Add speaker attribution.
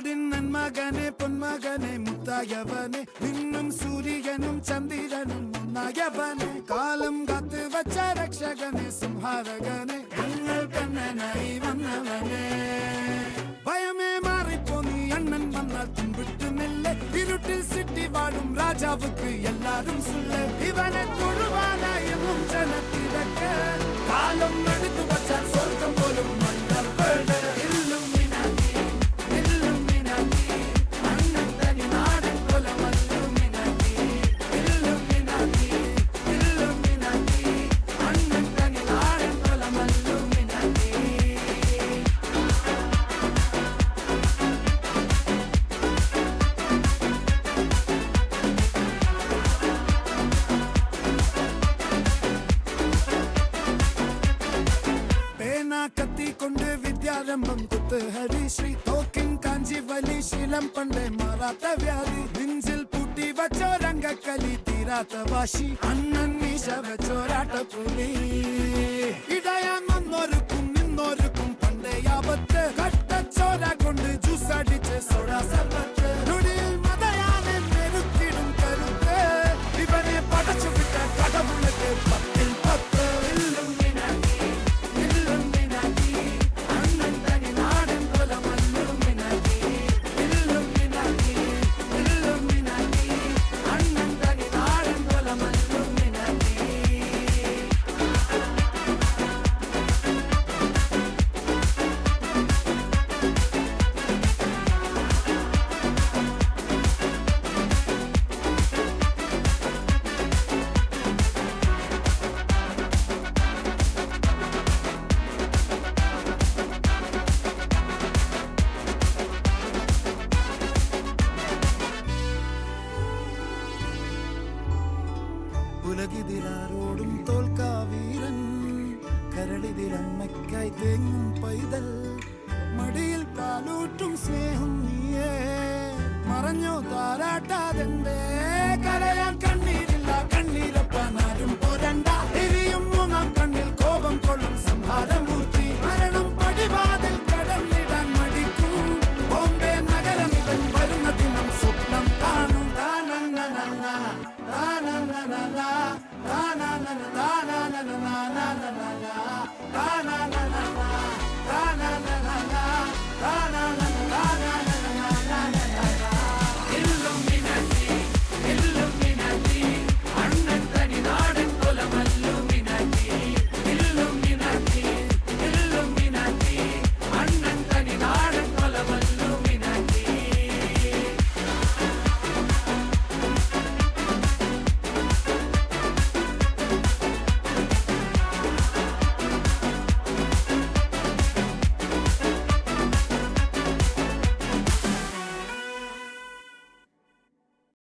Speaker 1: നാടിൻ നന്മകനെ പൊന്മകനെ മുത്തായവനെ നിന്നും സൂര്യനും ചന്ദ്രനും ഒന്നായവനെ കാലം കാത്ത് വച്ച രക്ഷകനെ സംഹാരകനെ ഞങ്ങൾ കണ്ണനായി വന്നവനെ ഭയമേ മാറിപ്പോ നീ അണ്ണൻ വന്നാൽ തുമ്പിട്ടുന്നില്ലേ ഇരുട്ടിൽ സിറ്റി വാഴും രാജാവുക്ക് എല്ലാരും സുല്ലേ ഇവനെ തൊഴുവാനായും ജനത്തിരക്ക് കാലം എടുത്തു വച്ചാൽ സ്വർഗം പോലും കത്തിക്കൊണ്ട് വിദ്യാരംഭം കുത്ത് ഹരിശ്രീ തോക്കിൻ കാഞ്ചി വലി ശീലം പണ്ടേ മാറാത്ത വ്യാധി നെഞ്ചിൽ പൂട്ടി വച്ചോരംഗക്കലി തീരാത്ത വാശി അണ്ണൻ മീശ വെച്ചോരാട്ട പുലി ഇടയാൻ വന്നോർക്കും നിന്നോർക്കും പണ്ടേ ആപത്ത് കട്ടച്ചോര കൊണ്ട് ജ്യൂസ് അടിച്ച് സോഡാ സർബത്ത് നൊടിയിൽ മതയാനെ മെരുക്കിടും കരുത്ത് ഇവനെ പടച്ചു വിട്ട കടവുള്ളത് പത്തിൽ പത്ത് ഉലകിതിരാരോടും തോൽക്കാവീരൻ കരളിതിരമ്മയ്ക്കായി തേങ്ങും പൈതൽ മടിയിൽ പാലൂട്ടും സ്നേഹം നീയേ മറഞ്ഞോ താരാട്ടാതെന്തേ കരയാൻ കണ്ണീരില്ല കണ്ണീരപ്പാനാരും പോരണ്ട എരിയും മൂന്നാം കണ്ണിൽ കോപം കൊള്ളും സംഹാരമൂർത്തി മരണം പടിവാതിൽ കടന്നിടാൻ മടിക്കും ബോംബെ നഗരം ഇവൻ വരുന്ന ദിനം സ്വപ്നം കാണും na na na na na na na na na na na na na